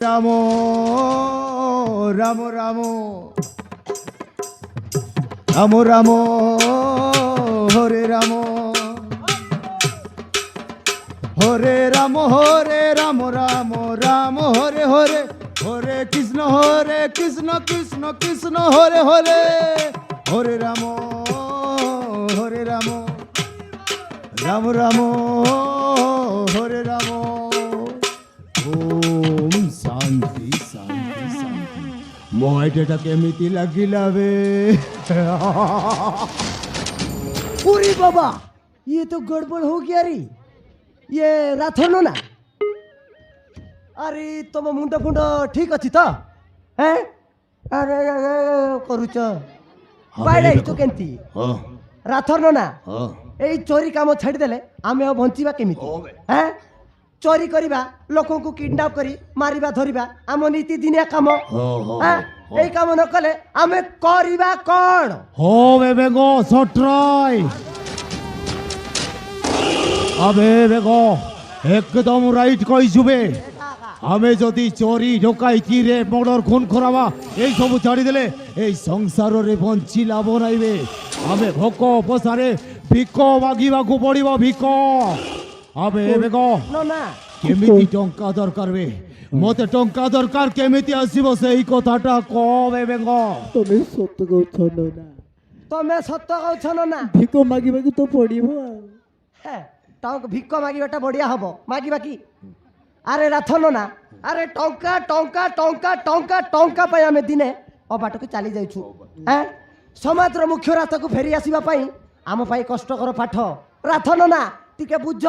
রাম রাম রাম রাম রাম হরে রাম হরে রাম হরে রাম রাম রাম হরে হরে হরে কৃষ্ণ কৃষ্ণ কৃষ্ণ হরে হরে হরে রাম রাম রাম হরে রাম। ওম শান্তি শান্তি শান্তি। ମୋ ଆଇଡ଼ିଆଟା କେମିତି ଲାଗିଲା ବେ? अरे बाबा ये तो गड़बड़ हो गया रे। ये राथनो ना अरे तुम मुंड फुंड ठीक अच्छी तो हैं? अरे करूच बाइडा तो केंती राथनो ना এই চোরি কাম ছাড়ি দেলে আমি আর বঞ্চিবা কেমিতি? হ্যাঁ চোরি করিবা লোকଙ୍କୁ কিডন্যাপ করি মারিবা ধরিবা আম নীতি দিনিয়া কাম। হ্যাঁ এই কাম ন কলে আমি করিবা কোন? हो बेगो सट्राय अबे बेगो एकदम राइट कहिसुबे। आमे जदि चोरी डकायती रे मर्डर खून खराबा এই সব ছাড়ি দেলে এই সংসারে বঞ্চি লাভ নাইবে। आमे भोक पसारे ভিক মাগিବାକୁ পড়িব ভিক। আবে বেগো না না কেমিতি টঙ্কা দরকার বে? মতে টঙ্কা দরকার কেমিতি আসিব সেই কথাটা কবে বেগো? তুমি সত্য কହୁଛ না? তুমি সত্য কହୁছ না? ভিক মাগিବାକୁ তো পড়িব। হ্যাঁ টঙ্ক ভিক মাগিবাটা বড়িয়া হব মাগিবা কি? আরে রাথন না আরে টঙ্কা টঙ্কা টঙ্কা টঙ্কা টঙ্কা পাই আমি দিনে অবাটକୁ চালি যাইছু। হ্যাঁ সমাজর মুখ্য রাস্তাକୁ ফেরি আসিবা পাই ଆମ ପାଇଁ କଷ୍ଟକର ପାଠ। ରାଥନ ନା ଟିକେ ବୁଝ।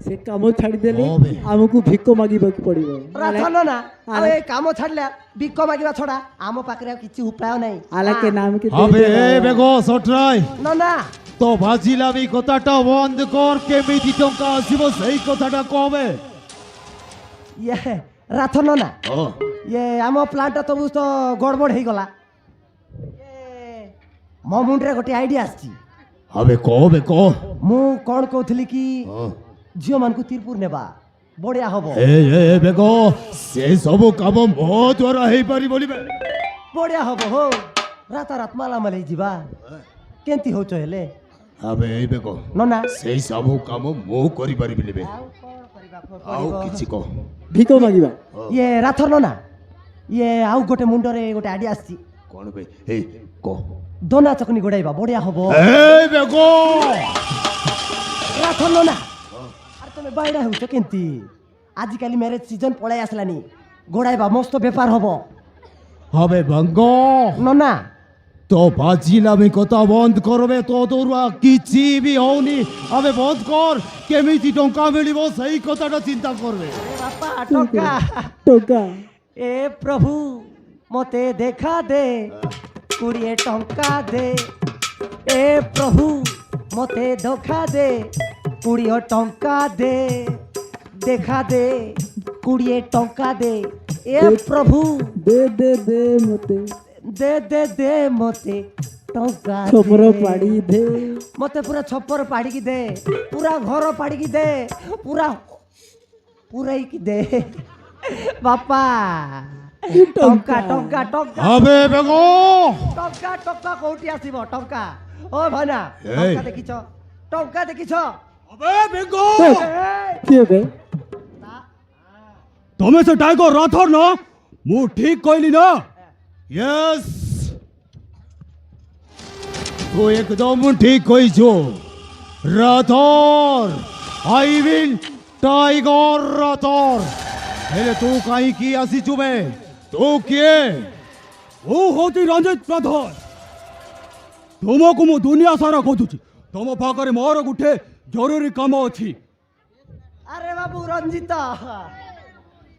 ସେ କାମ ଛାଡ଼ିଦେଲେ ଆମକୁ ଭିକ ମାଗିବାକୁ ପଡ଼ିବ। ରାଥନ ନା ଆଉ ଏ କାମ ଛାଡ଼ିଲେ ଭିକ ମାଗିବା ଛଡ଼ା ଆମ ପାଖରେ ଆଉ କିଛି ଉପାୟ ନାହିଁ। ଆଲାକେ ନାମ କେ আবে বেগো সটরাই না না তো ভাজিলামি কথাটা বন্ধ কর। কেমিতি টঙ্কা আসিব সেই কথাটা কবে? ইয়ে রাথন না ইয়ে ଆମ ପ୍ଲାଣ୍ଟଟା ତ ବହୁତ ଗଡ଼ବଡ଼ ହେଇଗଲା। ମୋ ମୁଣ୍ଡରେ ଗୋଟେ ଆଇଡ଼ିଆ ଆସିଛି। আবে কবে ক? ମୁଁ କ'ଣ କହୁଥିଲି କି ଝିଅମାନଙ୍କୁ ତିରପୁର ନେବା ବଢ଼ିଆ ହବ। ଏ ବେଗো ସେ ସବୁ କାମ ମୋ ଦ୍ୱାରା ହେଇପାରିବନି ବେ। ବଢ଼ିଆ ହବ ହୋ ରାତାରାତ ମାଲାମାଲ ହେଇଯିବା। କେମିତି ହଉଛ ହେଲେ? আবে এই বেগো ନନା সেই ସବୁ କାମ ମୁଁ କରିପାରିବିନି ବେ। ଆଉ କିଛି କହ। ଭିକ ମାଗିବା। ଇଏ ରାଥର ନନା ଇଏ ଆଉ ଗୋଟେ ମୁଣ୍ଡରେ ଗୋଟେ ଆଇଡ଼ିଆ ଆସିଛି। କଣ ବେ? ଏଇ କହ। ଦନା ଚକନି ଗୋଡ଼ାଇବା ବଢ଼ିଆ ହବ। এই বেগো ରାଥର ନନା ଆରେ ତମେ ବାଇଡ଼ା ହେଉଛ କେମିତି? ଆଜିକାଲି ମ୍ୟାରେଜ ସିଜନ ପଳାଇ ଆସିଲାନି ଗୋଡ଼ାଇବା ମସ୍ତ ବେପାର ହବ। আবে ভঙ্গ ନନା তো ভাজিলামি কথা বন্ধ করবে। তো তোর କିଛି ବି ହଉନି। আবে বন্ধ কর। কেমিতি টঙ্কা মিলিব সেই কথাটা চিন্তা করবে। আরে বাপা টଙ୍କା ଟଙ୍କା ଏ ପ୍ରଭୁ ମତେ ଦେଖା ଦେ 20 ଟଙ୍କା ଦେ। ଏ ପ୍ରଭୁ ମତେ ଧୋଖା ଦେ 20 ଟଙ୍କା ଦେ। ଦେଖା ଦେ 20 ଟଙ୍କା ଦେ। ଏ ପ୍ରଭୁ ଦେ ଦେ ଦେ ମତେ ଦେ ଦେ ଦେ ମତେ ଟଙ୍କା ଛପର ଦେ। ପାଡ଼ି ଦେ। ମତେ ପୁରା ଛପର ପାଡ଼ିକି ଦେ ପୁରା ଘର ପାଡ଼ିକି ଦେ ପୁରା ପୁରାଇକି ଦେ ବାପା। ଟଙ୍କା ଟଙ୍କା ଟଙ୍କା আবে বেগো ଟଙ୍କା ଟଙ୍କା କୋଉଠି ଆସିବ ଟଙ୍କା? ଓ ଭାଇନା ଏଇ। ଟଙ୍କା ଦେଖିଛ? ଟଙ୍କା ଦେଖିଛ? আবে বেগো କିଏ ବେ? তুমি সে টাইগর রাথর না? মু ঠিক কইলি না? यस তো একদম ঠিক কইছো রাথর। আই উইল টাইগর রাথর। হেলে তু কাই কি আসিছু বে? তু কে? ও হতি রঞ্জিত রাথর। ତୁମକୁ ମୁଁ ଦୁନିଆ ସାରା ଖୋଜୁଛି। ତମ ପାଖରେ ମୋର ଗୋଟେ ଜରୁରୀ କାମ ଅଛି। ଆରେ ବାବୁ ରଞ୍ଜିତ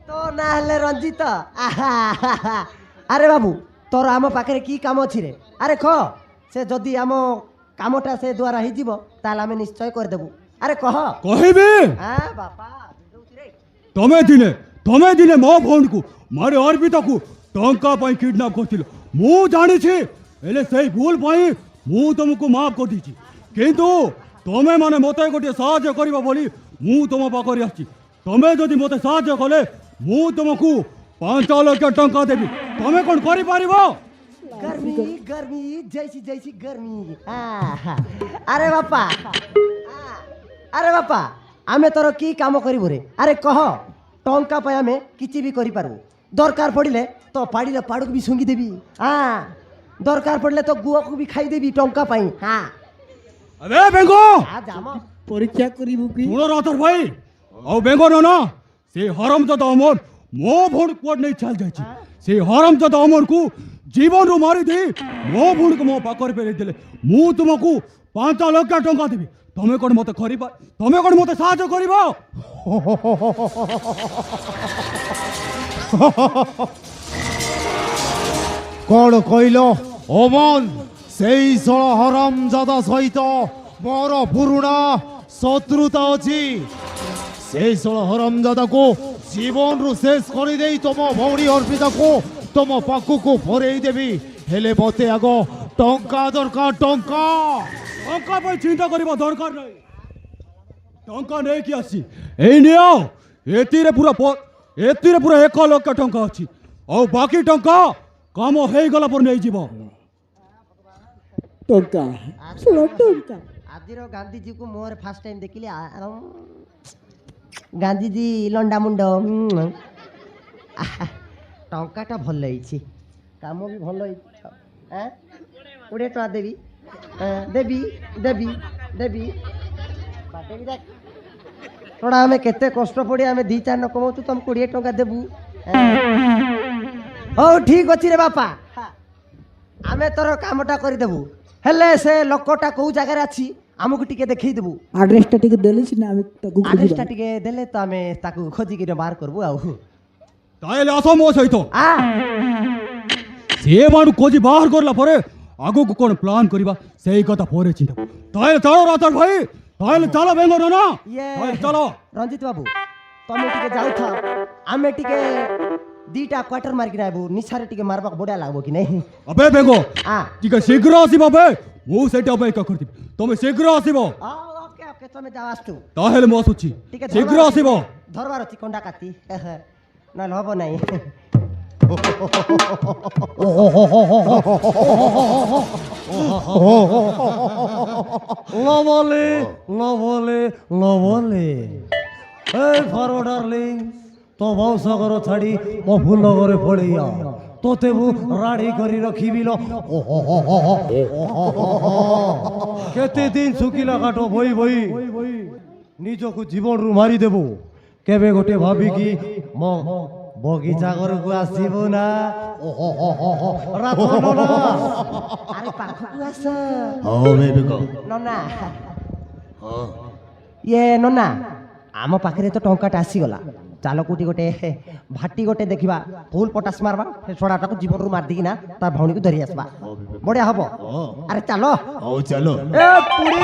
ତୋ ନାଁ ହେଲେ ରଞ୍ଜିତ। ଆରେ ବାବୁ ତୋର ଆମ ପାଖରେ କି କାମ ଅଛି ରେ? ଆରେ କହ ସେ ଯଦି ଆମ କାମଟା ସେ ଦ୍ୱାରା ହେଇଯିବ ତାହେଲେ ଆମେ ନିଶ୍ଚୟ କରିଦେବୁ। ଆରେ କହ। କହିବି ବାପା ତମେ ଦିନେ ମୋ ଭଉଣୀକୁ ମାରି ଅର୍ପିତାକୁ ଟଙ୍କା ପାଇଁ କିଡନାପ୍ କରିଥିଲ। ମୁଁ ଜାଣିଛି ହେଲେ ସେଇ ଭୁଲ ପାଇଁ ମୁଁ ତମକୁ ମାଫ କରିଦେଇଛି। କିନ୍ତୁ ତମେ ମାନେ ମୋତେ ଗୋଟିଏ ସାହାଯ୍ୟ କରିବ ବୋଲି ମୁଁ ତମ ପାଖରେ ଆସିଛି। ତମେ ଯଦି ମୋତେ ସାହାଯ୍ୟ କଲେ ମୁଁ ତମକୁ ପାଞ୍ଚ ଲକ୍ଷ ଟଙ୍କା ଦେବି ତମେ କ'ଣ କରିପାରିବ? गर्मी गर्मी जैसी जैसी गर्मी अरे बापा अरे बापा आमे तोर की काम करिबो रे अरे कह टंका पे आमे किछि भी करि पारबो दरकार पड़िले तो पाड़ीले पाड़क भी सुंगी देबी दरकार पड़िले तो गुआ को भी खाई देबी टंका पाई अबे बेंगो जामा পরীক্ষা করিব কি শুনো রাতর ভাই ଆଉ ବେଙ୍ଗ ନା ସେ ହରମଜାଦା ଅମର ମୋ ଭଉଣୀ କୁଆଡ଼େ ନେଇ ଚାଲି ଯାଇଛି। ସେ ହରମଜାଦା ଅମରକୁ ଜୀବନରୁ ମାରିଦେଇ ମୋ ଭଉଣୀକୁ ମୋ ପାଖରେ ଫେରେଇ ଦେଲେ ମୁଁ ତୁମକୁ 5 ଲକ୍ଷ ଟଙ୍କା ଦେବି ତମେ କ'ଣ ମୋତେ ତମେ କ'ଣ ମୋତେ ସାହାଯ୍ୟ କରିବ? କ'ଣ କହିଲ ଅମନ? ସେଇ ଷୋଳ ହରମଜାଦା ସହିତ ମୋର ପୁରୁଣା ଶତ୍ରୁତା ଅଛି। ସେଇ ଷୋଳ ହରମଜାଦାକୁ ଜୀବନରୁ ଶେଷ କରିଦେଇ ତମ ଭଉଣୀ ଅର୍ପିତାକୁ ତମ ପାଖକୁ ଫରେଇ ଦେବି। ହେଲେ ମୋତେ ଆଗ ଟଙ୍କା ଦରକାର। ଟଙ୍କା ପାଇଁ ଚିନ୍ତା କରିବା ଦରକାର ନାହିଁ। ଟଙ୍କା ନେଇକି ଆସି ଏଇ ନିଅ। ଏଥିରେ ପୁରା 1 ଲକ୍ଷ ଟଙ୍କା ଅଛି ଆଉ ବାକି ଟଙ୍କା କାମ ହେଇଗଲା ପରେ ନେଇଯିବ। ଟଙ୍କା ଶୁଣ ଟଙ୍କା ଆଜିର ଗାନ୍ଧୀଜୀ କୁ ମୋରେ ଫାର୍ଷ୍ଟ ଟାଇମ୍ ଦେଖିଲି ଗାନ୍ଧୀଜୀ ଲଣ୍ଡା ମୁଣ୍ଡ ଟଙ୍କାଟା ଭଲ ହେଇଛି କାମ ବି ଭଲ ହେଇଛି 20 ଟଙ୍କା ଦେବି ଦେବି ଦେବି ଦେବି ବାଟେବି ଦେଖ थोड़ा आमे केते कष्ट पड़ी आमे 2-4 न कमाऊ तुम 20 टंका देबू हो ठीक अछि रे बापा आमे तोर कामटा करि देबू हेले से लोकटा को जगह अछि हमकु टिके देखै देबू আড্রেসটা টিকে দেলে সিনা আমি তাকু आदेशटा খুঁজিবা टिके देले तो आमे ताकू खोजी के बाहर करबू आउ তাইলে আসো ମୋ ସହିତ। आ ସେ ମାନଙ୍କୁ ଖୋଜି ବାହାର କରିଲା ପରେ ଆଗକୁ କ'ଣ ପ୍ଲାନ୍ କରିବା ସେଇ କଥା ପରେ ଚିନ୍ତା। ତାହେଲେ ଚାଲ ରାତର ଭାଇ ତାହେଲେ ଚାଲ ବେଙ୍ଗ ନା ये ଚାଲ। रंजित बाबू तमे टिके जाउ था आमे टिके 2टा क्वार्टर मार के आबू निसारे टिके मारबा बडा लागबो कि नहीं अबे बेंग आ ଟିକେ ଶୀଘ୍ର ଆସିବ ବେ ମୁଁ ସେଇଟା ଅପେକ୍ଷା କରିଥିବି ତମେ ଶୀଘ୍ର ଆସିବ। ओके ओके तमे जाओ आस्तु ତାହେଲେ ମୁଁ ଆସୁଛି टिके ଶୀଘ୍ର ଆସିବ। धरबार अछि कंडा काटी ना हबो नहीं লবলে লবলে লবলে এই ফারো ডার্লিং তো বংশগর ছাড়ি মো ফুলগরে পড়িয়া তোতে মু রাড়ি করি রখিবিল কেতে দিন শুকিলা কাটো বই বই নিজকু জীবনরু মারি দেবো কেবে গোটে ভাবিকি মো বগিচা ঘরকু আসিব না রাথন না अरे पाखु आस नना ये नना आम पाखे तो टंकाटा आसीगला चाल कोटी गोटे भाटी गोटे देखा फुल पटास मारवा छोड़ाटा को जीवन रू मार दी ना तार भौणी को धरी आसवा बढ़िया हम अरे चलो ହଉ ଚାଲ। ए पुड़ी